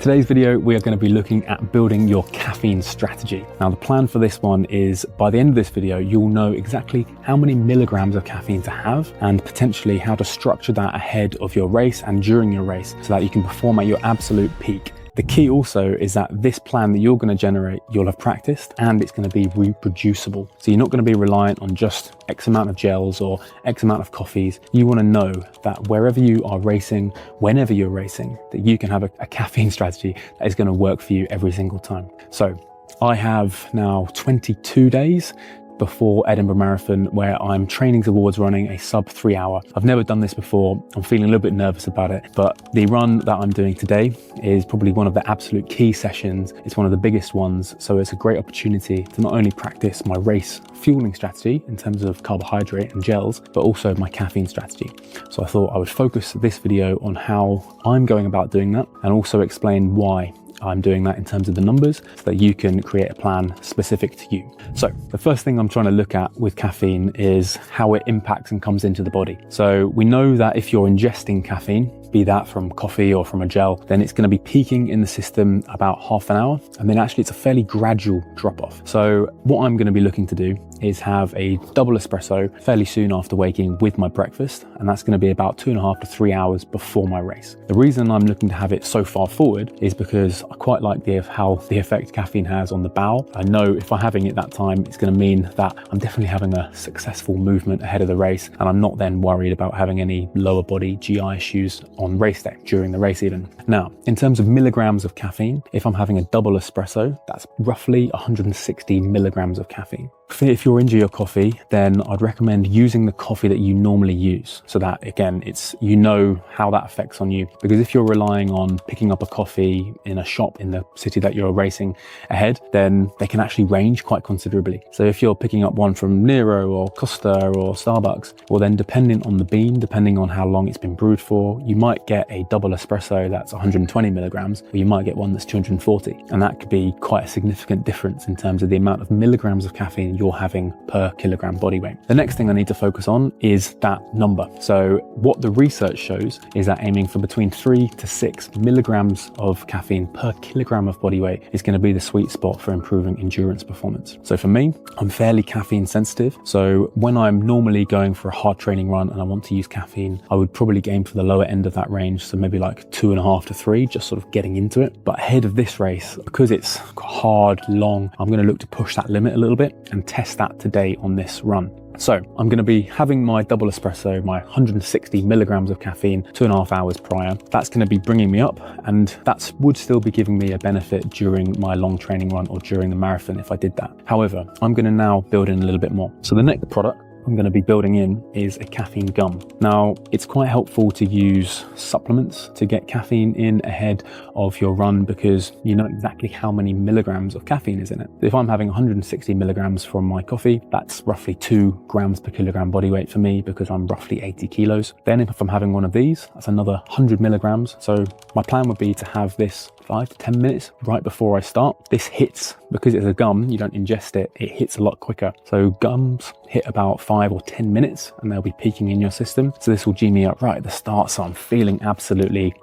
Today's video, we are going to be looking at building your caffeine strategy. Now, the plan for this one is by the end of this video, you'll know exactly how many milligrams of caffeine to have and potentially how to structure that ahead of your race and during your race so that you can perform at your absolute peak. The key also is that this plan that you're going to generate, you'll have practiced and it's going to be reproducible. So you're not going to be reliant on just X amount of gels or X amount of coffees. You want to know that wherever you are racing, whenever you're racing, that you can have a caffeine strategy that is going to work for you every single time. So I have now 22 days before Edinburgh Marathon where I'm training towards running a sub-3 hour. I've never done this before. I'm feeling a little bit nervous about it, but the run that I'm doing today is probably one of the absolute key sessions. It's one of the biggest ones. So it's a great opportunity to not only practice my race fueling strategy in terms of carbohydrate and gels, but also my caffeine strategy. So I thought I would focus this video on how I'm going about doing that and also explain why I'm doing that in terms of the numbers so that you can create a plan specific to you. So the first thing I'm trying to look at with caffeine is how it impacts and comes into the body. So we know that if you're ingesting caffeine, be that from coffee or from a gel, then it's going to be peaking in the system about half an hour. And then actually it's a fairly gradual drop off. So what I'm going to be looking to do is have a double espresso fairly soon after waking with my breakfast. And that's going to be about 2.5 to 3 hours before my race. The reason I'm looking to have it so far forward is because I quite like how the effect caffeine has on the bowel. I know if I'm having it that time, it's going to mean that I'm definitely having a successful movement ahead of the race. And I'm not then worried about having any lower body GI issues on race day, during the race even. Now, in terms of milligrams of caffeine, if I'm having a double espresso, that's roughly 160 milligrams of caffeine. If you're into your coffee, then I'd recommend using the coffee that you normally use. So that again, you know how that affects on you. Because if you're relying on picking up a coffee in a shop in the city that you're racing ahead, then they can actually range quite considerably. So if you're picking up one from Nero or Costa or Starbucks, well then depending on the bean, depending on how long it's been brewed for, you might get a double espresso that's 120 milligrams, or you might get one that's 240. And that could be quite a significant difference in terms of the amount of milligrams of caffeine you're having per kilogram body weight. The next thing I need to focus on is that number. So what the research shows is that aiming for between 3 to 6 milligrams of caffeine per kilogram of body weight is going to be the sweet spot for improving endurance performance. So for me, I'm fairly caffeine sensitive. So when I'm normally going for a hard training run and I want to use caffeine, I would probably aim for the lower end of that range. So maybe like 2.5 to 3, just sort of getting into it. But ahead of this race, because it's hard, long, I'm going to look to push that limit a little bit and test that today on this run. So I'm going to be having my double espresso, my 160 milligrams of caffeine, 2.5 hours prior. That's going to be bringing me up, and that would still be giving me a benefit during my long training run or during the marathon if I did that. However, I'm going to now build in a little bit more. So the next product I'm going to be building in is a caffeine gum. Now, it's quite helpful to use supplements to get caffeine in ahead of your run because you know exactly how many milligrams of caffeine is in it. If I'm having 160 milligrams from my coffee, that's roughly 2 grams per kilogram body weight for me because I'm roughly 80 kilos. Then if I'm having one of these, that's another 100 milligrams. So my plan would be to have this 5 to 10 minutes right before I start. This hits, because it's a gum, you don't ingest it, it hits a lot quicker. So gums hit about 5 or 10 minutes and they'll be peaking in your system. So this will G me up right at the start. So I'm feeling absolutely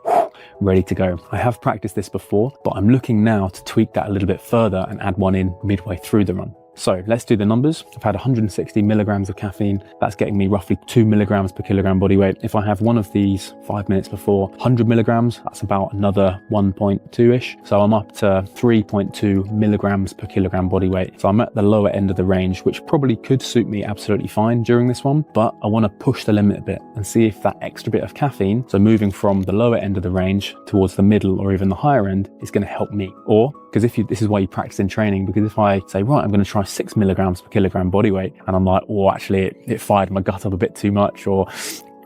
ready to go. I have practiced this before, but I'm looking now to tweak that a little bit further and add one in midway through the run. So let's do the numbers. I've had 160 milligrams of caffeine. That's getting me roughly 2 milligrams per kilogram body weight. If I have one of these 5 minutes before, 100 milligrams, that's about another 1.2-ish. So I'm up to 3.2 milligrams per kilogram body weight. So I'm at the lower end of the range, which probably could suit me absolutely fine during this one, but I want to push the limit a bit and see if that extra bit of caffeine, so moving from the lower end of the range towards the middle or even the higher end, is going to help me. Or, because this is why you practice in training, because if I say, right, I'm going to try 6 milligrams per kilogram body weight, and I'm like, oh, actually it fired my gut up a bit too much, or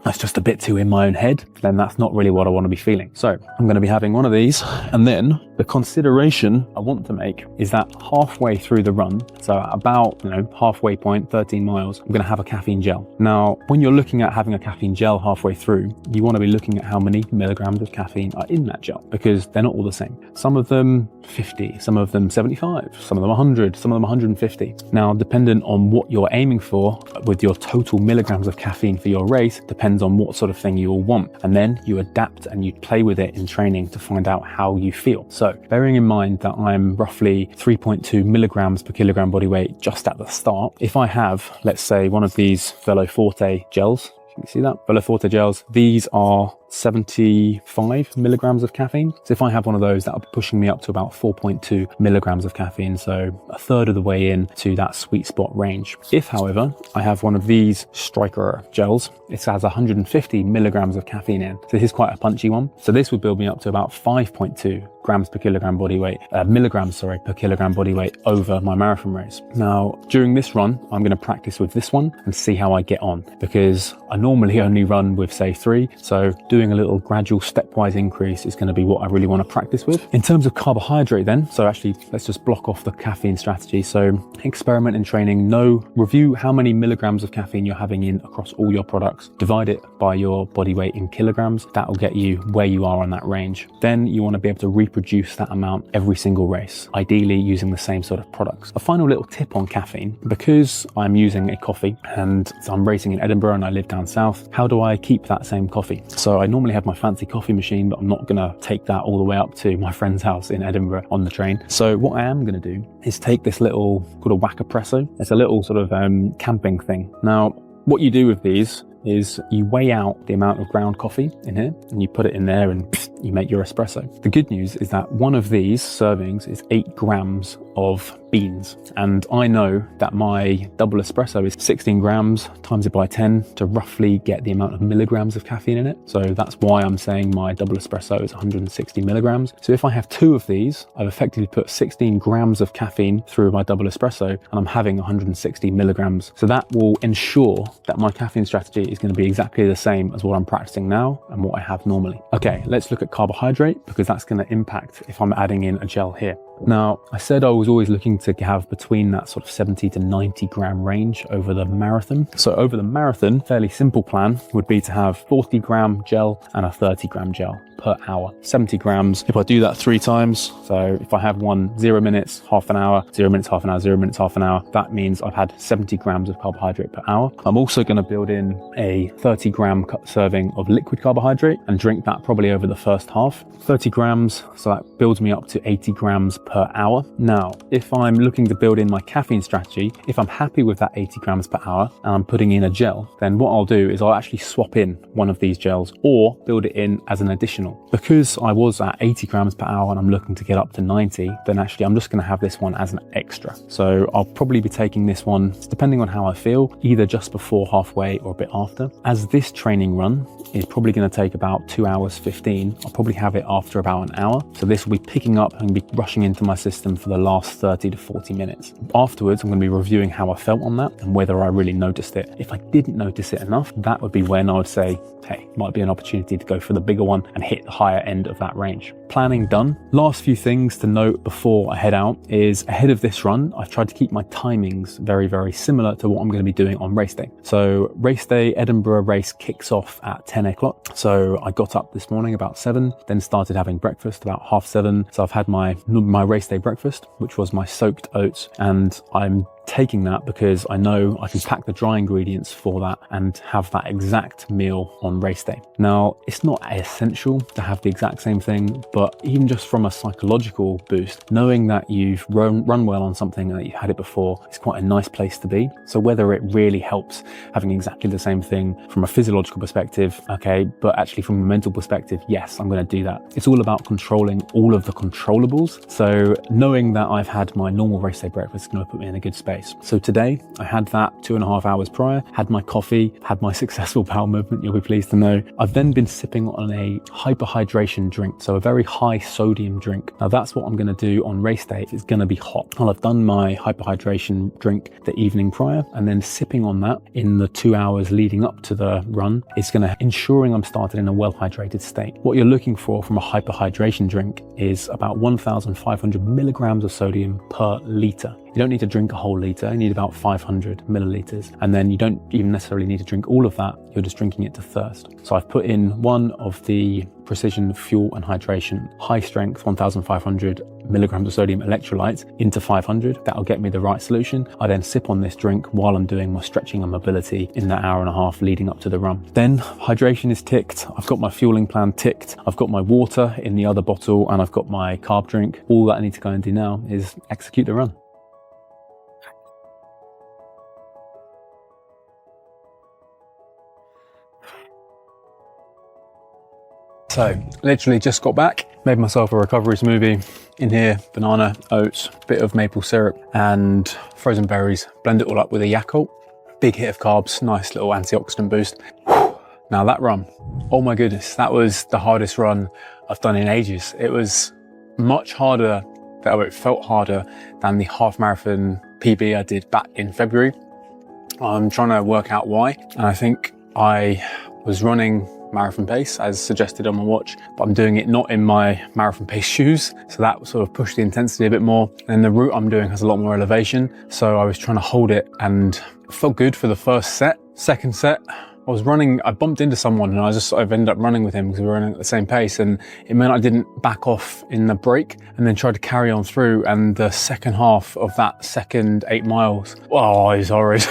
that's just a bit too in my own head, then that's not really what I want to be feeling. So I'm going to be having one of these, and then the consideration I want to make is that halfway through the run, so at about, halfway point, 13 miles, I'm going to have a caffeine gel. Now, when you're looking at having a caffeine gel halfway through, you want to be looking at how many milligrams of caffeine are in that gel, because they're not all the same. Some of them 50, some of them 75, some of them 100, some of them 150. Now, dependent on what you're aiming for with your total milligrams of caffeine for your race, depends depends on what sort of thing you all want. And then you adapt and you play with it in training to find out how you feel. So bearing in mind that I'm roughly 3.2 milligrams per kilogram body weight just at the start, if I have, let's say, one of these Velo Forte gels, you can see that, Velo Forte gels, these are 75 milligrams of caffeine. So if I have one of those, that'll be pushing me up to about 4.2 milligrams of caffeine. So a third of the way in to that sweet spot range. If, however, I have one of these Striker gels, it has 150 milligrams of caffeine in. So this is quite a punchy one. So this would build me up to about 5.2 grams per kilogram body weight, milligrams, sorry, per kilogram body weight over my marathon race. Now, during this run, I'm going to practice with this one and see how I get on, because I normally only run with, say, 3. So doing a little gradual stepwise increase is going to be what I really want to practice with. In terms of carbohydrate then, so actually let's just block off the caffeine strategy. So experiment in training, review how many milligrams of caffeine you're having in across all your products, divide it by your body weight in kilograms. That will get you where you are on that range. Then you want to be able to reproduce that amount every single race, ideally using the same sort of products. A final little tip on caffeine, because I'm using a coffee and I'm racing in Edinburgh and I live down south, how do I keep that same coffee? So I normally have my fancy coffee machine, but I'm not going to take that all the way up to my friend's house in Edinburgh on the train. So what I am going to do is take this little called a Wackapresso. It's a little sort of camping thing. Now, what you do with these is you weigh out the amount of ground coffee in here and you put it in there and you make your espresso. The good news is that one of these servings is 8 grams of beans. And I know that my double espresso is 16 grams, times it by 10 to roughly get the amount of milligrams of caffeine in it. So that's why I'm saying my double espresso is 160 milligrams. So if I have 2 of these, I've effectively put 16 grams of caffeine through my double espresso and I'm having 160 milligrams. So that will ensure that my caffeine strategy is going to be exactly the same as what I'm practicing now and what I have normally. Okay, let's look at carbohydrate, because that's going to impact if I'm adding in a gel here. Now, I said I was always looking to have between that sort of 70 to 90 gram range over the marathon. So over the marathon, fairly simple plan would be to have 40 gram gel and a 30 gram gel per hour. 70 grams. If I do that 3 times, so if I have one 0 minutes, half an hour, 0 minutes, half an hour, 0 minutes, half an hour, that means I've had 70 grams of carbohydrate per hour. I'm also going to build in a 30 gram serving of liquid carbohydrate and drink that probably over the first half. 30 grams, so that builds me up to 80 grams per hour. Now, if I'm looking to build in my caffeine strategy, if I'm happy with that 80 grams per hour and I'm putting in a gel, then what I'll do is I'll actually swap in one of these gels or build it in as an additional. Because I was at 80 grams per hour and I'm looking to get up to 90, then actually I'm just going to have this one as an extra. So I'll probably be taking this one, depending on how I feel, either just before halfway or a bit after. As this training run is probably going to take about 2 hours 15, I'll probably have it after about an hour. So this will be picking up and be rushing into my system for the last 30 to 40 minutes. Afterwards, I'm going to be reviewing how I felt on that and whether I really noticed it. If I didn't notice it enough, that would be when I would say, hey, might be an opportunity to go for the bigger one and hit the higher end of that range. Planning done. Last few things to note before I head out is ahead of this run, I've tried to keep my timings very, very similar to what I'm going to be doing on race day. So race day, Edinburgh race kicks off at 10 o'clock. So I got up this morning about 7, then started having breakfast about 7:30. So I've had my race day breakfast, which was my soaked oats, and I'm taking that because I know I can pack the dry ingredients for that and have that exact meal on race day. Now, it's not essential to have the exact same thing, but even just from a psychological boost, knowing that you've run well on something and that you've had it before is quite a nice place to be. So whether it really helps having exactly the same thing from a physiological perspective, okay, but actually from a mental perspective, yes, I'm going to do that. It's all about controlling all of the controllables. So knowing that I've had my normal race day breakfast is going to put me in a good space. So today I had that 2.5 hours prior, had my coffee, had my successful bowel movement, you'll be pleased to know. I've then been sipping on a hyperhydration drink, so a very high sodium drink. Now that's what I'm going to do on race day. It's going to be hot. I'll have done my hyperhydration drink the evening prior, and then sipping on that in the 2 hours leading up to the run is going to ensuring I'm started in a well hydrated state. What you're looking for from a hyperhydration drink is about 1,500 milligrams of sodium per litre. You don't need to drink a whole litre, you need about 500 millilitres. And then you don't even necessarily need to drink all of that, you're just drinking it to thirst. So I've put in one of the Precision Fuel and Hydration high strength 1500 milligrams of sodium electrolytes into 500. That'll get me the right solution. I then sip on this drink while I'm doing my stretching and mobility in that hour and a half leading up to the run. Then hydration is ticked. I've got my fueling plan ticked. I've got my water in the other bottle and I've got my carb drink. All that I need to go and do now is execute the run. So literally just got back, made myself a recovery smoothie. In here, banana, oats, bit of maple syrup and frozen berries. Blend it all up with a Yakult. Big hit of carbs, nice little antioxidant boost. Now that run, oh my goodness, that was the hardest run I've done in ages. It was much harder, it felt harder than the half marathon PB I did back in February. I'm trying to work out why. And I think I was running marathon pace as suggested on my watch, but I'm doing it not in my marathon pace shoes. So that sort of pushed the intensity a bit more. And the route I'm doing has a lot more elevation. So I was trying to hold it and it felt good for the first set. Second set, I was running, I bumped into someone and I just sort of ended up running with him because we were running at the same pace, and it meant I didn't back off in the break and then tried to carry on through. And the second half of that second 8 miles, oh, it was horrid.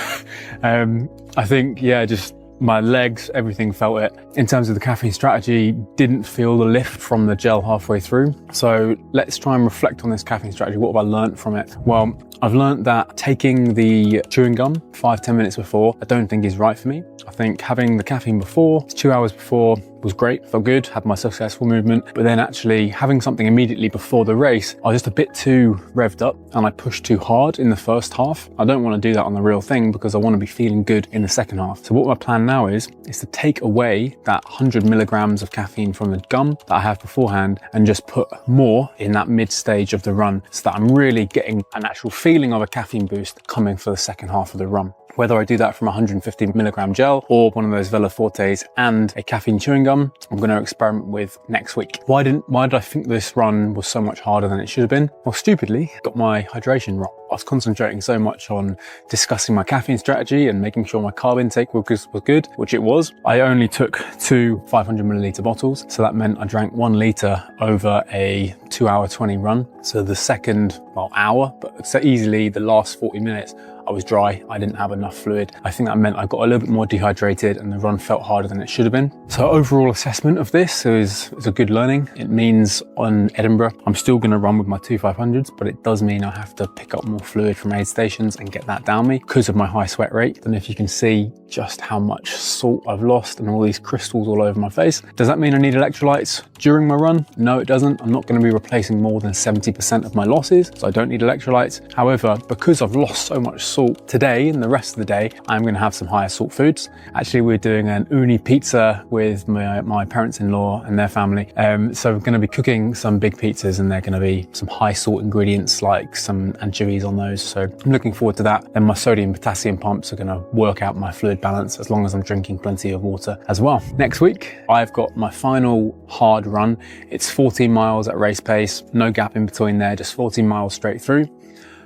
I think, yeah, just my legs, everything felt it. In terms of the caffeine strategy, didn't feel the lift from the gel halfway through. So let's try and reflect on this caffeine strategy. What have I learned from it? Well, I've learned that taking the chewing gum 5-10 minutes before, I don't think is right for me. I think having the caffeine before, 2 hours before, was great, felt good, had my successful movement, but then actually having something immediately before the race, I was just a bit too revved up and I pushed too hard in the first half. I don't want to do that on the real thing because I want to be feeling good in the second half. So what my plan now is to take away that 100 milligrams of caffeine from the gum that I have beforehand and just put more in that mid stage of the run so that I'm really getting an actual feeling of a caffeine boost coming for the second half of the run. Whether I do that from a 150 milligram gel or one of those Vela Fortes and a caffeine chewing gum, I'm going to experiment with next week. Why did I think this run was so much harder than it should have been? Well, stupidly, got my hydration wrong. I was concentrating so much on discussing my caffeine strategy and making sure my carb intake was good, which it was. I only took 2 500 milliliter bottles. So that meant I drank 1 liter over a 2 hour 20 run. So the second, hour, but so easily the last 40 minutes, I was dry, I didn't have enough fluid. I think that meant I got a little bit more dehydrated and the run felt harder than it should have been. So overall assessment of this is a good learning. It means on Edinburgh, I'm still gonna run with my 2 500s, but it does mean I have to pick up more fluid from aid stations and get that down me because of my high sweat rate. And if you can see just how much salt I've lost and all these crystals all over my face. Does that mean I need electrolytes during my run? No, it doesn't. I'm not gonna be replacing more than 70% of my losses, so I don't need electrolytes. However, because I've lost so much salt today and the rest of the day, I'm going to have some higher salt foods. Actually, we're doing an uni pizza with my parents-in-law and their family. So we're going to be cooking some big pizzas and they're going to be some high salt ingredients like some anchovies on those. So I'm looking forward to that. And my sodium potassium pumps are going to work out my fluid balance as long as I'm drinking plenty of water as well. Next week, I've got my final hard run. It's 14 miles at race pace, no gap in between there, just 14 miles straight through.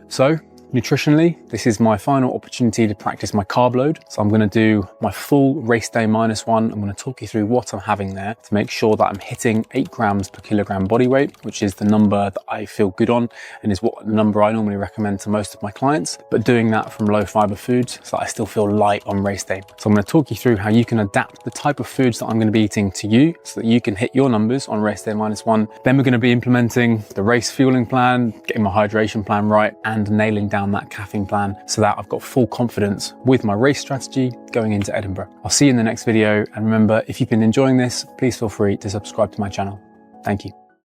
So nutritionally, this is my final opportunity to practice my carb load. So I'm going to do my full race day -1. I'm going to talk you through what I'm having there to make sure that I'm hitting 8 grams per kilogram body weight, which is the number that I feel good on and is what the number I normally recommend to most of my clients, but doing that from low fiber foods so that I still feel light on race day. So I'm going to talk you through how you can adapt the type of foods that I'm going to be eating to you so that you can hit your numbers on race day -1. Then we're going to be implementing the race fueling plan, getting my hydration plan right and nailing down that caffeine plan so that I've got full confidence with my race strategy going into Edinburgh. I'll see you in the next video, and remember, if you've been enjoying this, please feel free to subscribe to my channel. Thank you.